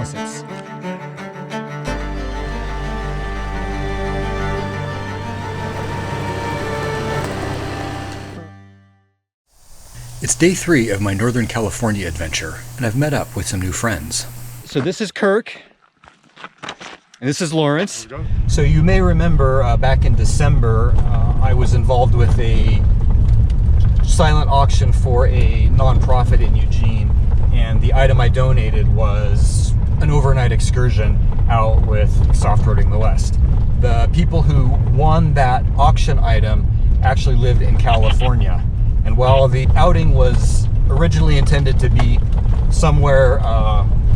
visits. It's day 3 of my Northern California adventure, and I've met up with some new friends. So this is Kirk, and this is Lawrence. So you may remember back in December, I was involved with a silent auction for a nonprofit in Eugene, and the item I donated was an overnight excursion out with Softroading the West. The people who won that auction item actually lived in California. And while the outing was originally intended to be somewhere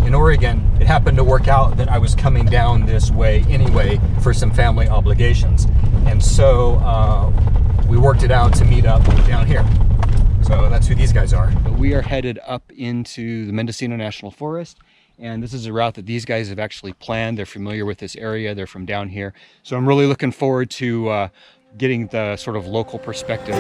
in Oregon, it happened to work out that I was coming down this way anyway for some family obligations. And so we worked it out to meet up down here. So that's who these guys are. We are headed up into the Mendocino National Forest. And this is a route that these guys have actually planned. They're familiar with this area. They're from down here. So I'm really looking forward to getting the sort of local perspective.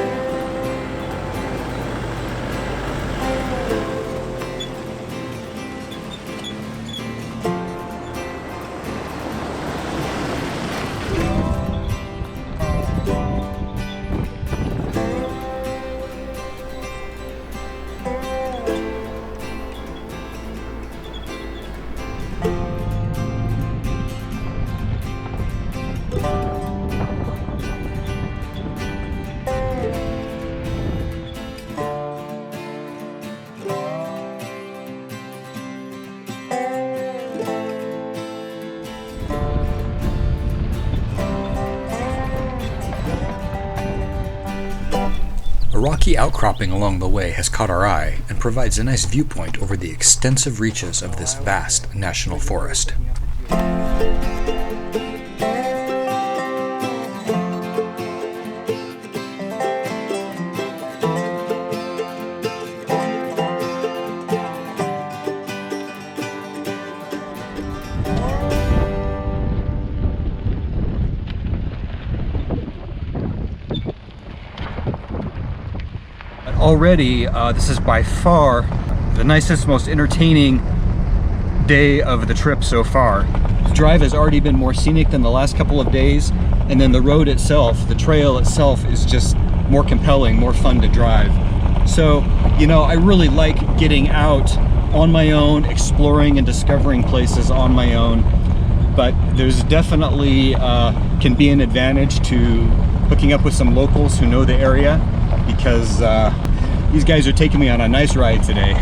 A rocky outcropping along the way has caught our eye and provides a nice viewpoint over the extensive reaches of this vast national forest. Already, this is by far the nicest, most entertaining day of the trip so far. The drive has already been more scenic than the last couple of days, and then the road itself, the trail itself, is just more compelling, more fun to drive. So, you know, I really like getting out on my own, exploring and discovering places on my own, but there's definitely can be an advantage to hooking up with some locals who know the area, because these guys are taking me on a nice ride today.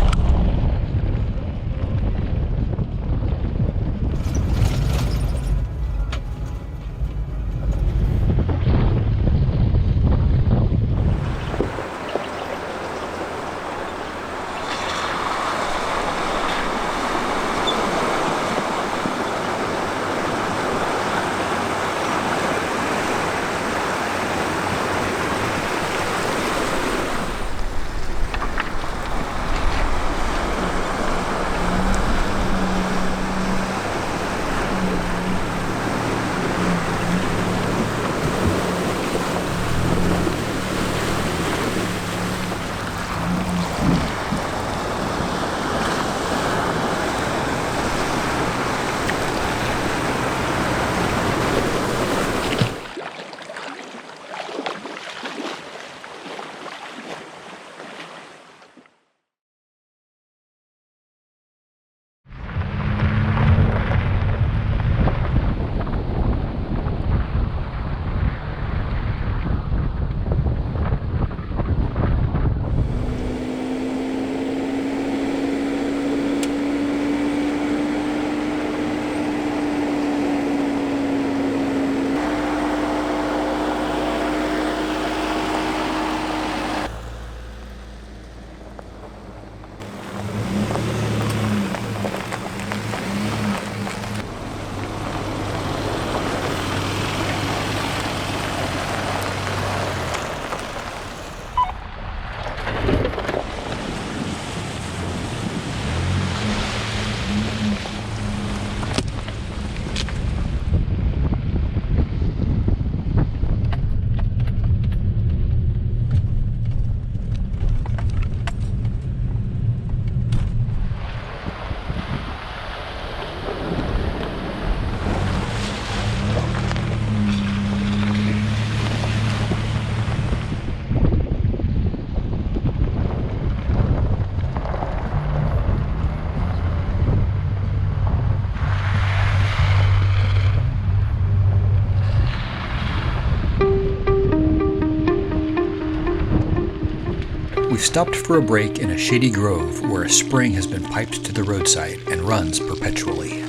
We've stopped for a break in a shady grove where a spring has been piped to the roadside and runs perpetually.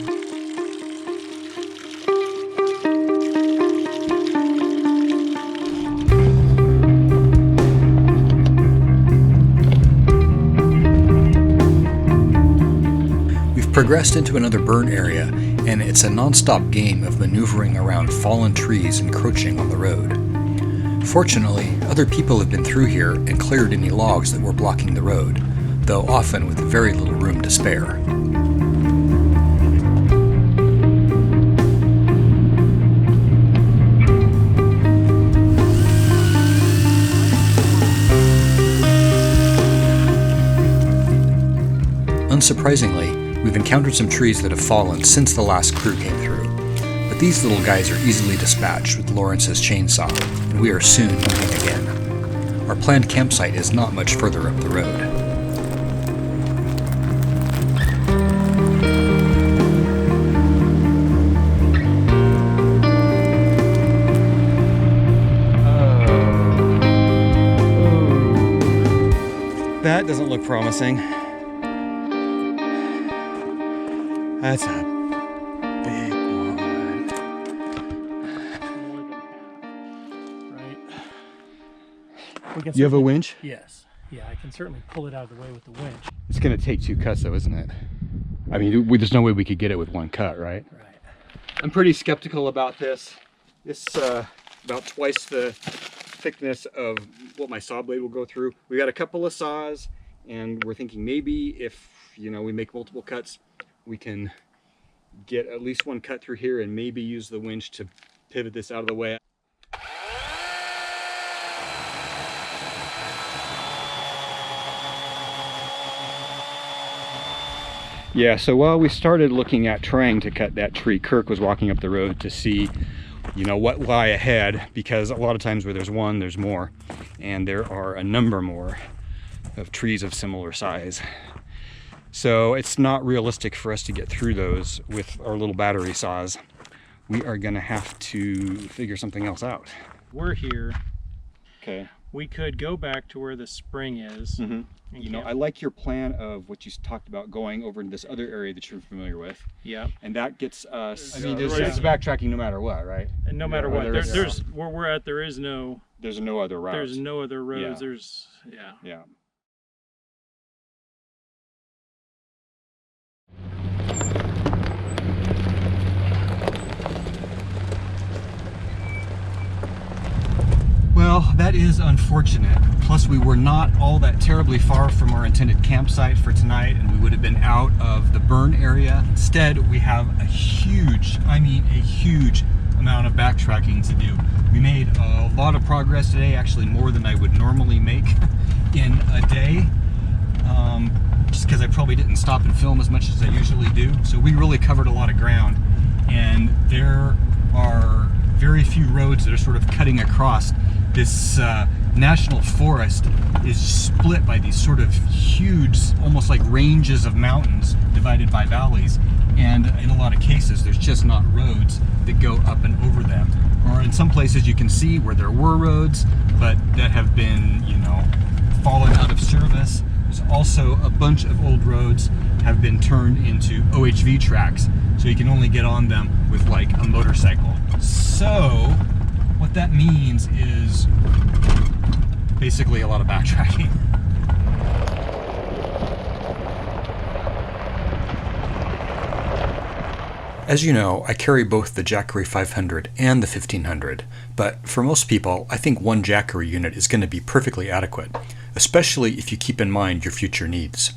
Progressed into another burn area, and it's a non-stop game of maneuvering around fallen trees encroaching on the road. Fortunately, other people have been through here and cleared any logs that were blocking the road, though often with very little room to spare. Unsurprisingly, we've encountered some trees that have fallen since the last crew came through, but these little guys are easily dispatched with Lawrence's chainsaw, and we are soon moving again. Our planned campsite is not much further up the road. That doesn't look promising. That's a big one. Right. You have a winch? Yes. Yeah, I can certainly pull it out of the way with the winch. It's going to take 2 cuts though, isn't it? I mean, there's no way we could get it with 1 cut, right? Right. I'm pretty skeptical about this. This about twice the thickness of what my saw blade will go through. We got a couple of saws, and we're thinking maybe if, you know, we make multiple cuts, we can get at least 1 cut through here and maybe use the winch to pivot this out of the way. Yeah, so while we started looking at trying to cut that tree, Kirk was walking up the road to see, you know, what lie ahead, because a lot of times where there's one, there's more, and there are a number more of trees of similar size. So it's not realistic for us to get through those with our little battery saws. We are gonna have to figure something else out. We're here. Okay. We could go back to where the spring is. Mm-hmm. You know, I like your plan of what you talked about going over to this other area that you're familiar with. Yeah. And that gets us, I mean, right. it's backtracking no matter what, right? And no matter what, there's where we're at, there's no other routes. There's no other roads. Yeah. There's, yeah. Yeah. Well, that is unfortunate. Plus, we were not all that terribly far from our intended campsite for tonight, and we would have been out of the burn area. Instead, we have a huge, I mean a huge amount of backtracking to do. We made a lot of progress today, actually more than I would normally make in a day, just because I probably didn't stop and film as much as I usually do. So we really covered a lot of ground, and there are very few roads that are sort of cutting across. This national forest is split by these sort of huge, almost like ranges of mountains divided by valleys, and in a lot of cases there's just not roads that go up and over them. Or in some places you can see where there were roads, but that have been, you know, fallen out of service. There's also a bunch of old roads have been turned into OHV tracks, so you can only get on them with like a motorcycle. So what that means is basically a lot of backtracking. As you know, I carry both the Jackery 500 and the 1500, but for most people, I think one Jackery unit is going to be perfectly adequate, especially if you keep in mind your future needs.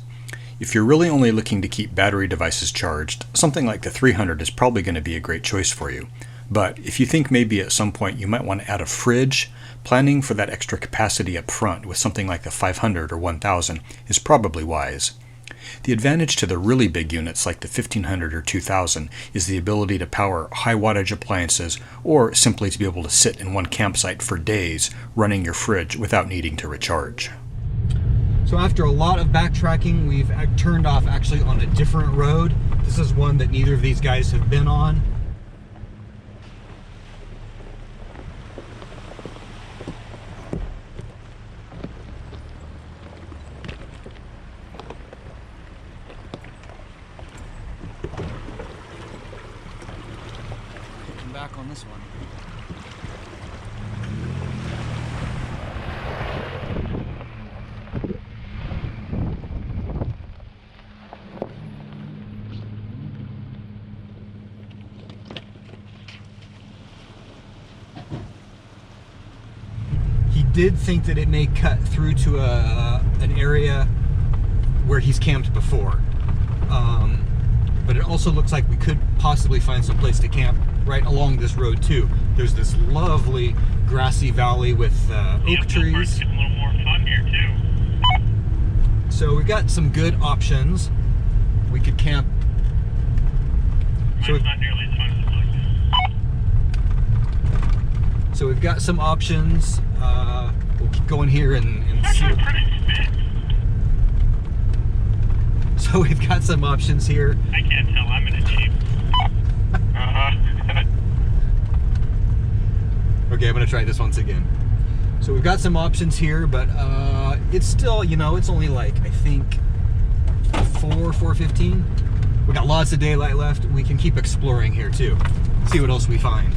If you're really only looking to keep battery devices charged, something like the 300 is probably going to be a great choice for you. But if you think maybe at some point you might want to add a fridge, planning for that extra capacity up front with something like the 500 or 1000 is probably wise. The advantage to the really big units like the 1500 or 2000 is the ability to power high wattage appliances, or simply to be able to sit in one campsite for days running your fridge without needing to recharge. So after a lot of backtracking, we've turned off actually on a different road. This is one that neither of these guys have been on. on this one. He did think that it may cut through to an area where he's camped before. But it also looks like we could possibly find some place to camp right along this road too. There's this lovely grassy valley with oak trees. Getting a little more fun here too. So we've got some good options. We could camp. Mine's not nearly as fun as it looks. So we've got some options. We'll keep going here and That's see. actually pretty fit. So we've got some options here. I can't tell. I'm in a Jeep. Okay, I'm gonna try this once again. So we've got some options here, but it's still, you know, it's only like, I think 4:15. We got lots of daylight left. We can keep exploring here too. See what else we find.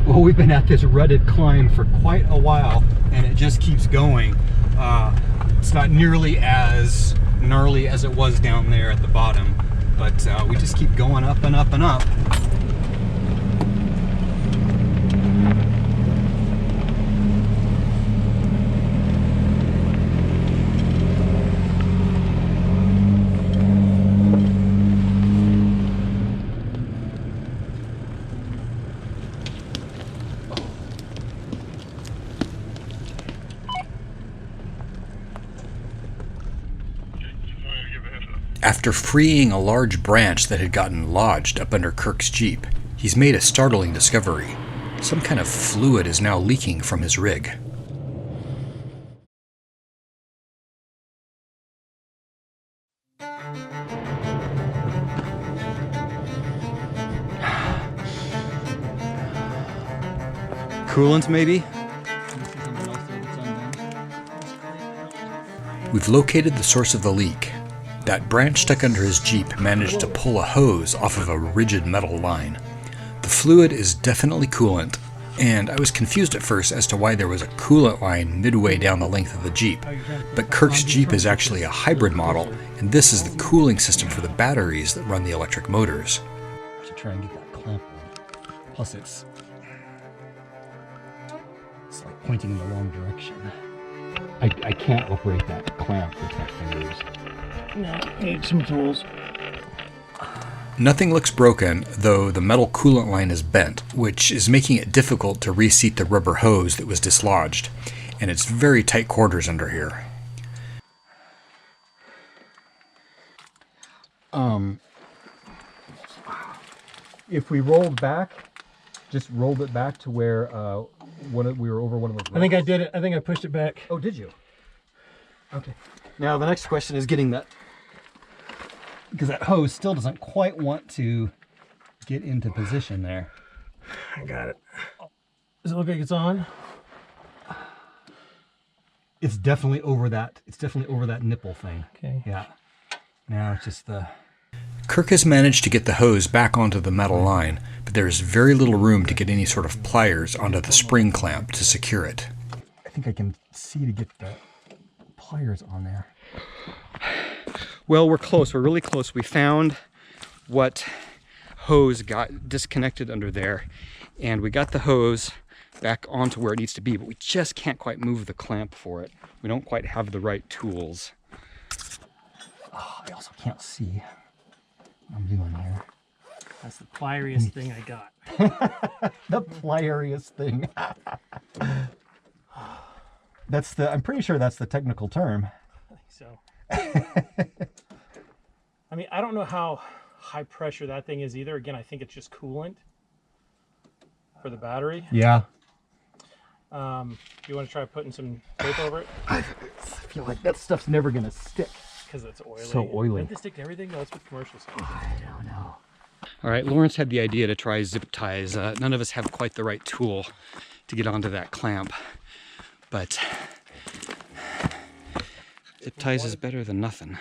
Well, we've been at this rutted climb for quite a while, and it just keeps going. It's not nearly as gnarly as it was down there at the bottom, but we just keep going up and up and up. After freeing a large branch that had gotten lodged up under Kirk's Jeep, he's made a startling discovery. Some kind of fluid is now leaking from his rig. Coolant, maybe? We've located the source of the leak. That branch stuck under his Jeep managed to pull a hose off of a rigid metal line. The fluid is definitely coolant, and I was confused at first as to why there was a coolant line midway down the length of the Jeep. But Kirk's Jeep is actually a hybrid model, and this is the cooling system for the batteries that run the electric motors. I should try and get that clamp on. Plus it's like pointing in the wrong direction. I can't operate that clamp with my fingers. No, I need some tools. Nothing looks broken, though the metal coolant line is bent, which is making it difficult to reseat the rubber hose that was dislodged, and it's very tight quarters under here. If we rolled back, just rolled it back to where we were over one of those. I think I did it. I think I pushed it back. Oh, did you? Okay. Now the next question is getting that, because that hose still doesn't quite want to get into position there. I got it. Does it look like it's on? It's definitely over that. It's definitely over that nipple thing. Okay. Yeah. Now it's just the... Kirk has managed to get the hose back onto the metal line, but there is very little room to get any sort of pliers onto the spring clamp to secure it. I think I can see to get the pliers on there. Well, we're close. We're really close. We found what hose got disconnected under there, and we got the hose back onto where it needs to be, but we just can't quite move the clamp for it. We don't quite have the right tools. Oh, I also can't see what I'm doing here. That's the plieriest thing I got. The plieriest thing. That's the, I'm pretty sure that's the technical term. I think so. I mean, I don't know how high pressure that thing is either. Again, I think it's just coolant for the battery. Yeah. You want to try putting some tape over it? I feel like that stuff's never going to stick. Because it's oily. So oily. Doesn't it stick to everything? No, it's with commercial stuff. I don't know. All right, Lawrence had the idea to try zip ties. None of us have quite the right tool to get onto that clamp, but zip ties is better than nothing.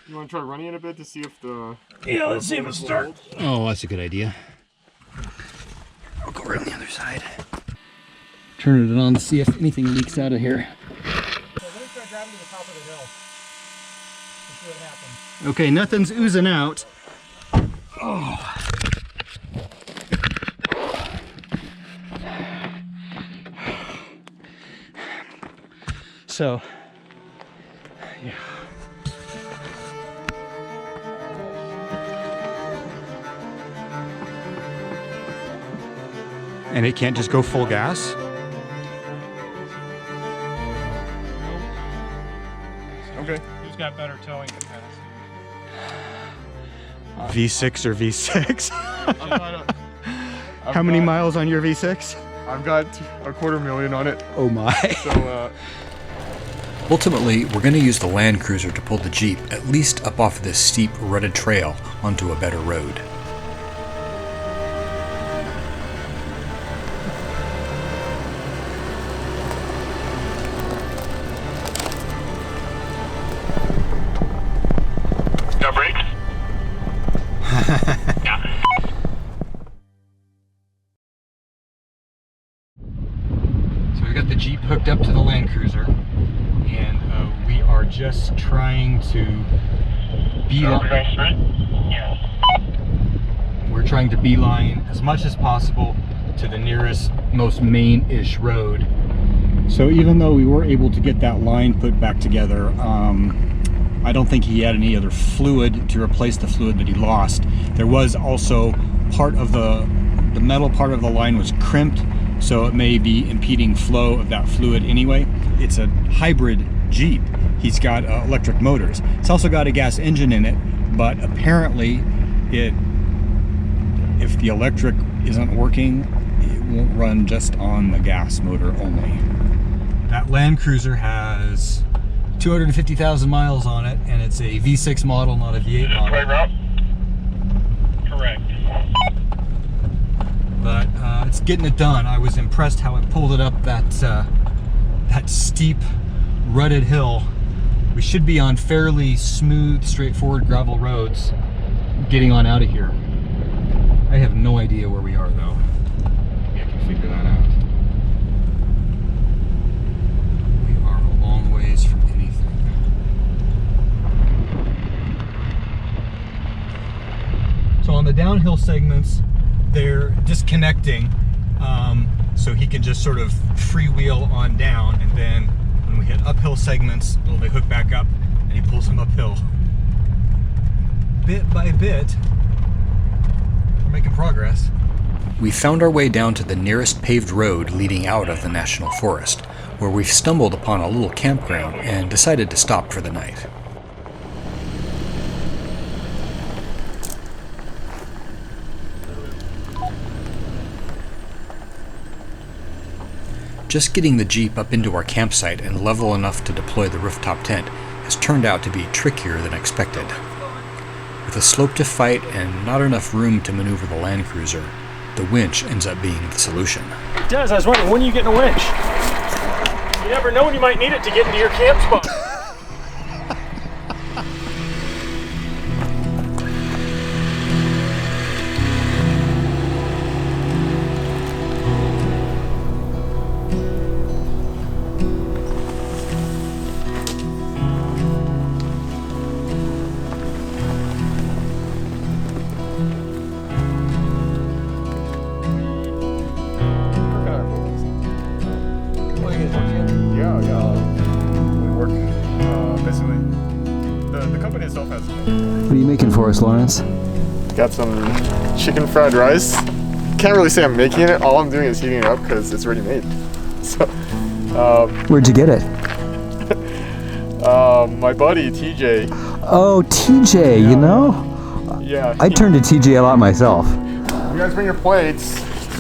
You want to try running it a bit to see if the... Yeah, let's see if it starts. Oh, that's a good idea. I'll go right on the other side. Turn it on to see if anything leaks out of here. So let me try driving to the top of the hill and see what happens. Okay, nothing's oozing out. Oh. So, yeah. And it can't just go full gas? Okay. Who's got better towing capacity? V6 or V6? I've How many got- miles on your V6? I've got 250,000 on it. Oh my. So, Ultimately, we're going to use the Land Cruiser to pull the Jeep at least up off this steep, rutted trail onto a better road. Got brakes? Yeah. So we got the Jeep hooked up to the Land Cruiser, and we are just trying to We're trying to beeline as much as possible to the nearest, most main-ish road. So even though we were able to get that line put back together, I don't think he had any other fluid to replace the fluid that he lost. There was also part of the metal part of the line was crimped, so it may be impeding flow of that fluid anyway. It's a hybrid Jeep. He's got electric motors. It's also got a gas engine in it, but apparently if the electric isn't working, it won't run just on the gas motor only. That Land Cruiser has 250,000 miles on it, and it's a V6 model, not a V8 model. Right route? Correct. But it's getting it done. I was impressed how it pulled it up that steep, rutted hill. We should be on fairly smooth, straightforward gravel roads getting on out of here. I have no idea where we are though. Maybe I can figure that out. We are a long ways from anything. So on the downhill segments, they're disconnecting, so he can just sort of freewheel on down, and then when we hit uphill segments, they hook back up and he pulls them uphill. Bit by bit, we're making progress. We found our way down to the nearest paved road leading out of the National Forest, where we've stumbled upon a little campground and decided to stop for the night. just getting the Jeep up into our campsite and level enough to deploy the rooftop tent has turned out to be trickier than expected. With a slope to fight and not enough room to maneuver the Land Cruiser, the winch ends up being the solution. Des, I was wondering, when are you getting a winch? You never know when you might need it to get into your camp spot. What are you making for us, Lawrence? Got some chicken fried rice. Can't really say I'm making it. All I'm doing is heating it up because it's already made. So, where'd you get it? My buddy TJ. Oh, TJ, yeah. You know? Yeah. I turn to TJ a lot myself. You guys bring your plates.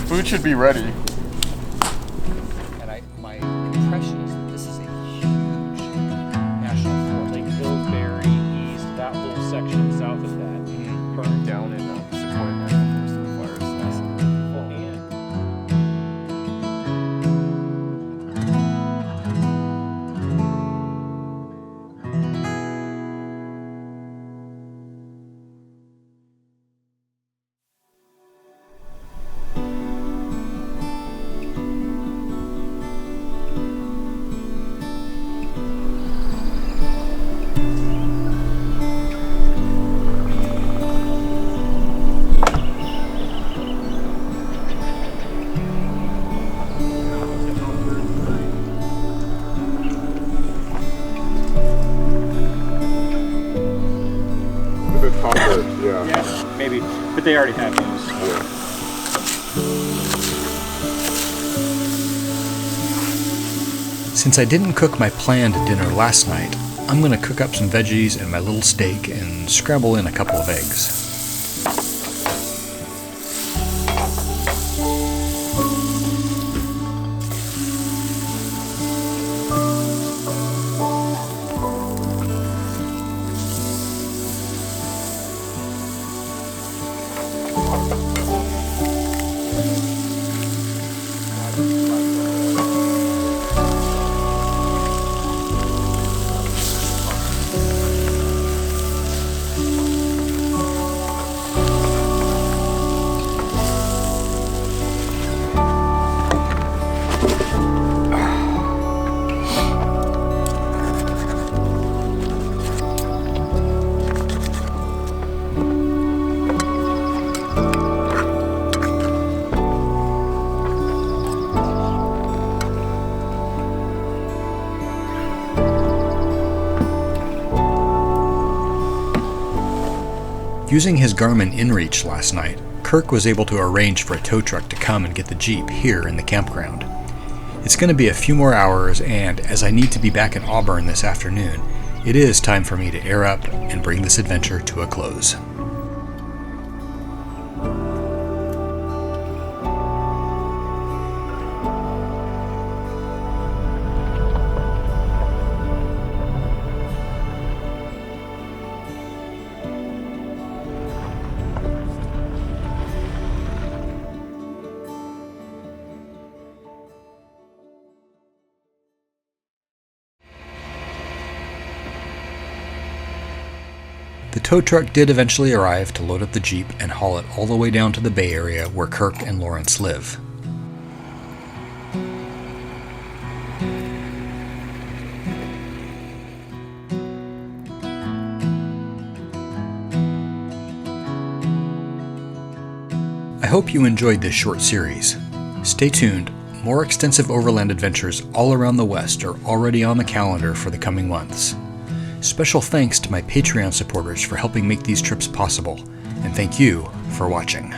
Food should be ready. And my impression is that this is a huge national forest. Like Pillsbury East, that whole section south of that. Burned down in Sequoia National Forest in the fires last year. Well, and Yeah. maybe, but they already have those. Since I didn't cook my planned dinner last night, I'm gonna cook up some veggies and my little steak and scramble in a couple of eggs. Using his Garmin InReach last night, Kirk was able to arrange for a tow truck to come and get the Jeep here in the campground. It's going to be a few more hours, and as I need to be back in Auburn this afternoon, it is time for me to air up and bring this adventure to a close. The tow truck did eventually arrive to load up the Jeep and haul it all the way down to the Bay Area where Kirk and Lawrence live. I hope you enjoyed this short series. Stay tuned. More extensive overland adventures all around the West are already on the calendar for the coming months. Special thanks to my Patreon supporters for helping make these trips possible, and thank you for watching.